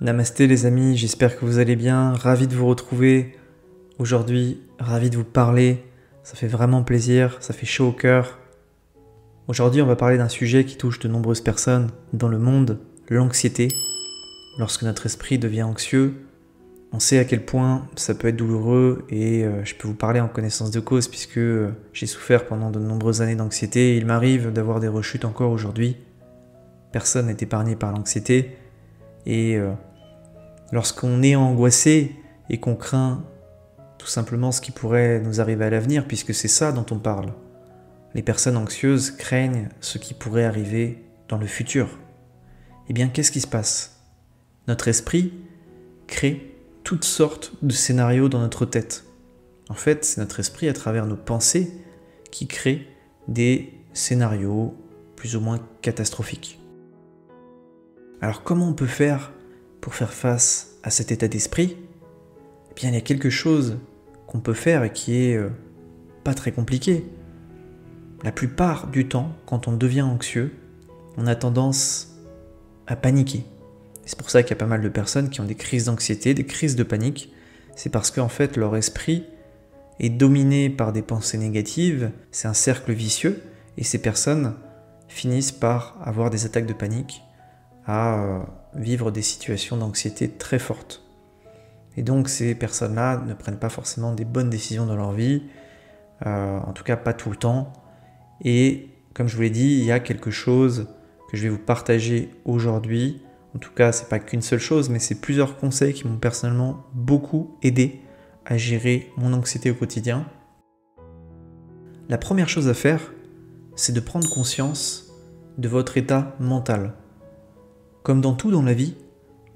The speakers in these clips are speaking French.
Namasté les amis, j'espère que vous allez bien, ravi de vous retrouver aujourd'hui, ravi de vous parler, ça fait vraiment plaisir, ça fait chaud au cœur. Aujourd'hui on va parler d'un sujet qui touche de nombreuses personnes dans le monde, l'anxiété. Lorsque notre esprit devient anxieux, on sait à quel point ça peut être douloureux et je peux vous parler en connaissance de cause puisque j'ai souffert pendant de nombreuses années d'anxiété et il m'arrive d'avoir des rechutes encore aujourd'hui. Personne n'est épargné par l'anxiété et lorsqu'on est angoissé et qu'on craint tout simplement ce qui pourrait nous arriver à l'avenir, puisque c'est ça dont on parle. Les personnes anxieuses craignent ce qui pourrait arriver dans le futur. Eh bien, qu'est-ce qui se passe? Notre esprit crée toutes sortes de scénarios dans notre tête. En fait, c'est notre esprit, à travers nos pensées, qui crée des scénarios plus ou moins catastrophiques. Alors, comment on peut faire pour faire face à cet état d'esprit? Eh bien, il y a quelque chose qu'on peut faire et qui est pas très compliqué. La plupart du temps, quand on devient anxieux, on a tendance à paniquer. C'est pour ça qu'il y a pas mal de personnes qui ont des crises d'anxiété, des crises de panique. C'est parce qu'en fait, leur esprit est dominé par des pensées négatives. C'est un cercle vicieux et ces personnes finissent par avoir des attaques de panique, à vivre des situations d'anxiété très fortes. Et donc ces personnes-là ne prennent pas forcément des bonnes décisions dans leur vie, en tout cas pas tout le temps. Et comme je vous l'ai dit, il y a quelque chose que je vais vous partager aujourd'hui. En tout cas, c'est pas qu'une seule chose, mais c'est plusieurs conseils qui m'ont personnellement beaucoup aidé à gérer mon anxiété au quotidien. La première chose à faire, c'est de prendre conscience de votre état mental. Comme dans tout dans la vie,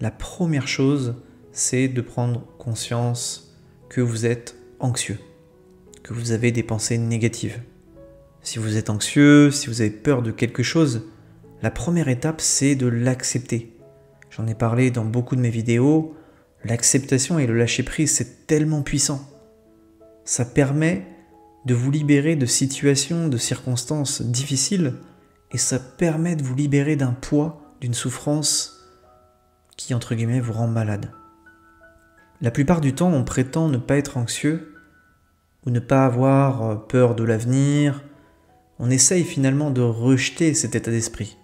la première chose, c'est de prendre conscience que vous êtes anxieux, que vous avez des pensées négatives. Si vous êtes anxieux, si vous avez peur de quelque chose, la première étape, c'est de l'accepter. J'en ai parlé dans beaucoup de mes vidéos, l'acceptation et le lâcher-prise, c'est tellement puissant. Ça permet de vous libérer de situations, de circonstances difficiles, et ça permet de vous libérer d'un poids, d'une souffrance qui, entre guillemets, vous rend malade. La plupart du temps, on prétend ne pas être anxieux ou ne pas avoir peur de l'avenir. On essaye finalement de rejeter cet état d'esprit.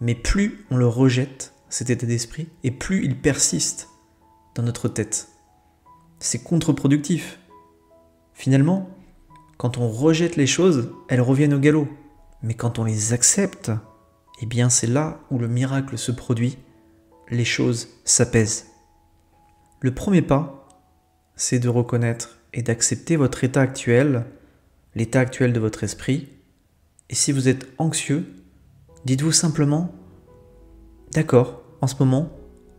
Mais plus on le rejette, cet état d'esprit, et plus il persiste dans notre tête. C'est contre-productif. Finalement, quand on rejette les choses, elles reviennent au galop. Mais quand on les accepte, eh bien c'est là où le miracle se produit, les choses s'apaisent. Le premier pas, c'est de reconnaître et d'accepter votre état actuel, l'état actuel de votre esprit. Et si vous êtes anxieux, dites-vous simplement « D'accord, en ce moment,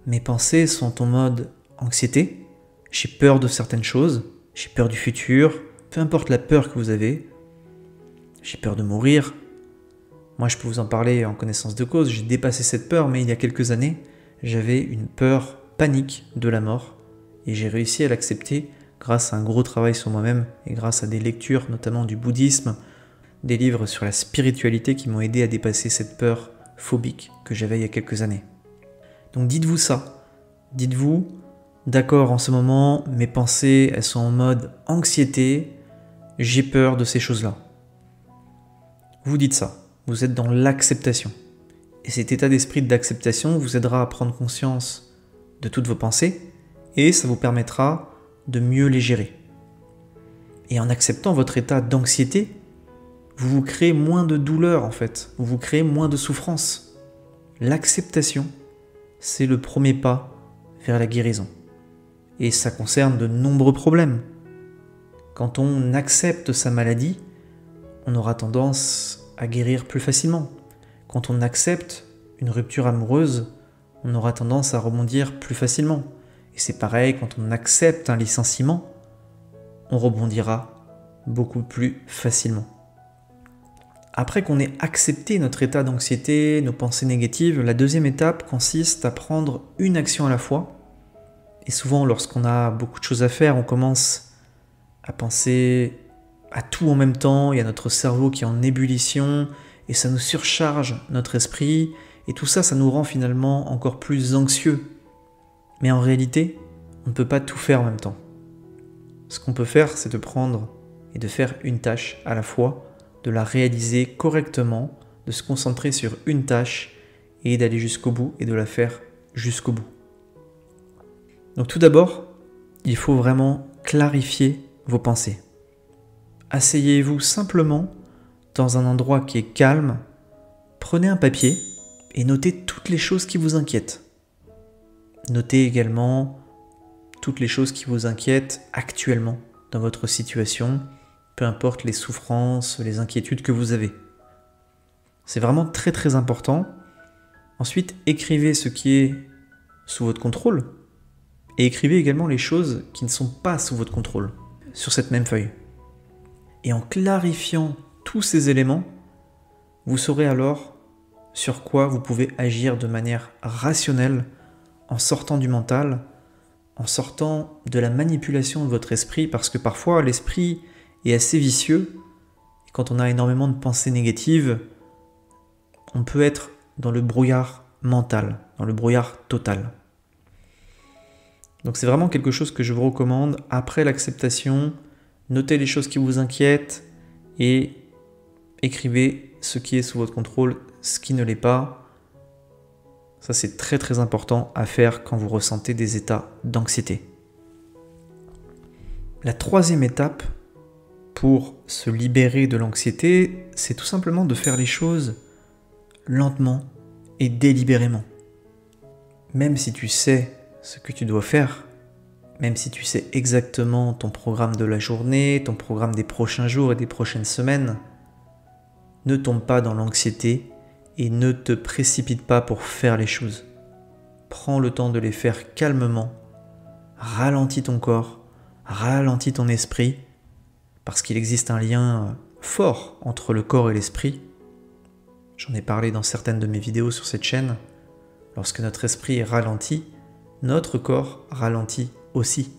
mes pensées sont en mode anxiété, j'ai peur de certaines choses, j'ai peur du futur, peu importe la peur que vous avez, j'ai peur de mourir. » Moi, je peux vous en parler en connaissance de cause, j'ai dépassé cette peur, mais il y a quelques années, j'avais une peur panique de la mort et j'ai réussi à l'accepter grâce à un gros travail sur moi-même et grâce à des lectures, notamment du bouddhisme, des livres sur la spiritualité qui m'ont aidé à dépasser cette peur phobique que j'avais il y a quelques années. Donc dites-vous ça, dites-vous, d'accord, en ce moment, mes pensées, elles sont en mode anxiété, j'ai peur de ces choses-là. Vous dites ça. Vous êtes dans l'acceptation. Et cet état d'esprit d'acceptation vous aidera à prendre conscience de toutes vos pensées et ça vous permettra de mieux les gérer. Et en acceptant votre état d'anxiété, vous vous créez moins de douleur en fait, vous vous créez moins de souffrance. L'acceptation, c'est le premier pas vers la guérison. Et ça concerne de nombreux problèmes. Quand on accepte sa maladie, on aura tendance à guérir plus facilement. Quand on accepte une rupture amoureuse, on aura tendance à rebondir plus facilement. Et c'est pareil, quand on accepte un licenciement, on rebondira beaucoup plus facilement. Après qu'on ait accepté notre état d'anxiété, nos pensées négatives, la deuxième étape consiste à prendre une action à la fois. Et souvent, lorsqu'on a beaucoup de choses à faire, on commence à penser à tout en même temps, il y a notre cerveau qui est en ébullition, et ça nous surcharge notre esprit, et tout ça, ça nous rend finalement encore plus anxieux. Mais en réalité, on ne peut pas tout faire en même temps. Ce qu'on peut faire, c'est de prendre et de faire une tâche à la fois, de la réaliser correctement, de se concentrer sur une tâche et d'aller jusqu'au bout et de la faire jusqu'au bout. Donc tout d'abord, il faut vraiment clarifier vos pensées. Asseyez-vous simplement dans un endroit qui est calme, prenez un papier et notez toutes les choses qui vous inquiètent. Notez également toutes les choses qui vous inquiètent actuellement dans votre situation, peu importe les souffrances, les inquiétudes que vous avez. C'est vraiment très très important. Ensuite, écrivez ce qui est sous votre contrôle et écrivez également les choses qui ne sont pas sous votre contrôle sur cette même feuille. Et en clarifiant tous ces éléments, vous saurez alors sur quoi vous pouvez agir de manière rationnelle en sortant du mental, en sortant de la manipulation de votre esprit, parce que parfois l'esprit est assez vicieux et quand on a énormément de pensées négatives, on peut être dans le brouillard mental, dans le brouillard total. Donc c'est vraiment quelque chose que je vous recommande. Après l'acceptation, notez les choses qui vous inquiètent et écrivez ce qui est sous votre contrôle, ce qui ne l'est pas. Ça, c'est très très important à faire quand vous ressentez des états d'anxiété. La troisième étape pour se libérer de l'anxiété, c'est tout simplement de faire les choses lentement et délibérément. Même si tu sais ce que tu dois faire, même si tu sais exactement ton programme de la journée, ton programme des prochains jours et des prochaines semaines, ne tombe pas dans l'anxiété et ne te précipite pas pour faire les choses. Prends le temps de les faire calmement, ralentis ton corps, ralentis ton esprit, parce qu'il existe un lien fort entre le corps et l'esprit. J'en ai parlé dans certaines de mes vidéos sur cette chaîne. Lorsque notre esprit est ralenti, notre corps ralentit aussi.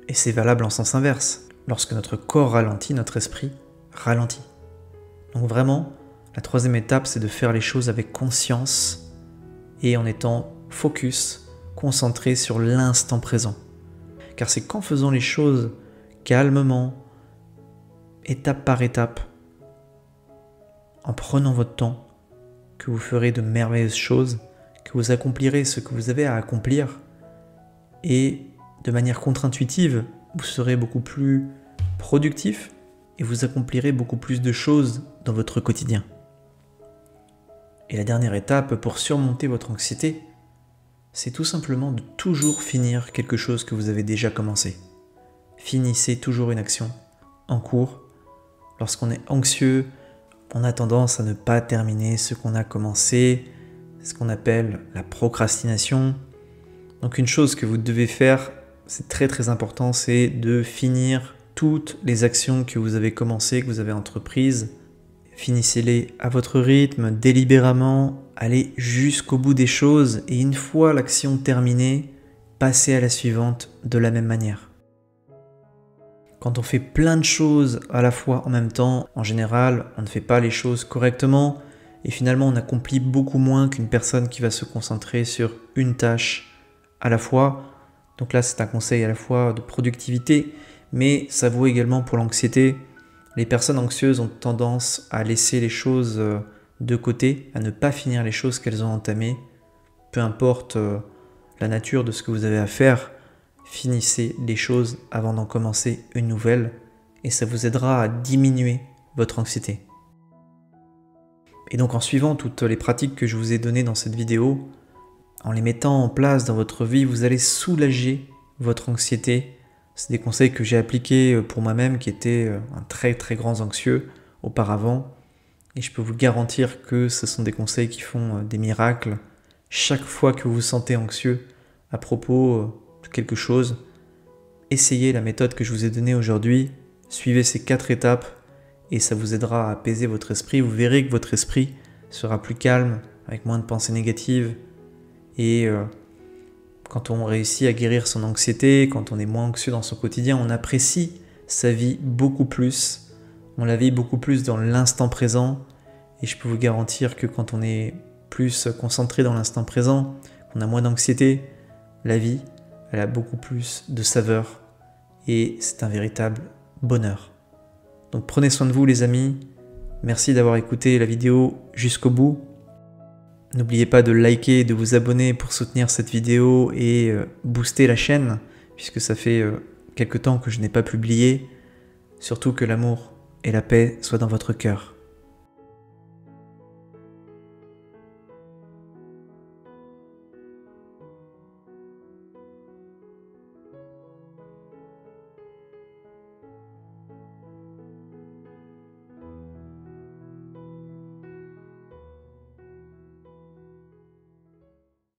Et c'est valable en sens inverse. Lorsque notre corps ralentit, notre esprit ralentit. Donc vraiment, la troisième étape, c'est de faire les choses avec conscience et en étant focus, concentré sur l'instant présent. Car c'est qu'en faisant les choses calmement, étape par étape, en prenant votre temps, que vous ferez de merveilleuses choses, que vous accomplirez ce que vous avez à accomplir et de manière contre-intuitive, vous serez beaucoup plus productif et vous accomplirez beaucoup plus de choses dans votre quotidien. Et la dernière étape pour surmonter votre anxiété, c'est tout simplement de toujours finir quelque chose que vous avez déjà commencé. Finissez toujours une action en cours. Lorsqu'on est anxieux, on a tendance à ne pas terminer ce qu'on a commencé, c'est ce qu'on appelle la procrastination. Donc une chose que vous devez faire, c'est très très important, c'est de finir toutes les actions que vous avez commencées, que vous avez entreprises. Finissez-les à votre rythme, délibérément, allez jusqu'au bout des choses et une fois l'action terminée, passez à la suivante de la même manière. Quand on fait plein de choses à la fois en même temps, en général, on ne fait pas les choses correctement et finalement on accomplit beaucoup moins qu'une personne qui va se concentrer sur une tâche à la fois. Donc là, c'est un conseil à la fois de productivité, mais ça vaut également pour l'anxiété. Les personnes anxieuses ont tendance à laisser les choses de côté, à ne pas finir les choses qu'elles ont entamées. Peu importe la nature de ce que vous avez à faire, finissez les choses avant d'en commencer une nouvelle et ça vous aidera à diminuer votre anxiété. Et donc en suivant toutes les pratiques que je vous ai données dans cette vidéo, en les mettant en place dans votre vie, vous allez soulager votre anxiété. C'est des conseils que j'ai appliqués pour moi-même qui était un très très grand anxieux auparavant. Et je peux vous garantir que ce sont des conseils qui font des miracles. Chaque fois que vous vous sentez anxieux à propos de quelque chose, essayez la méthode que je vous ai donnée aujourd'hui. Suivez ces 4 étapes et ça vous aidera à apaiser votre esprit. Vous verrez que votre esprit sera plus calme, avec moins de pensées négatives. Et quand on réussit à guérir son anxiété, quand on est moins anxieux dans son quotidien, on apprécie sa vie beaucoup plus. On la vit beaucoup plus dans l'instant présent. Et je peux vous garantir que quand on est plus concentré dans l'instant présent, qu'on a moins d'anxiété, la vie, elle a beaucoup plus de saveur et c'est un véritable bonheur. Donc prenez soin de vous les amis, merci d'avoir écouté la vidéo jusqu'au bout. N'oubliez pas de liker et de vous abonner pour soutenir cette vidéo et booster la chaîne, puisque ça fait quelque temps que je n'ai pas publié. Surtout que l'amour et la paix soient dans votre cœur.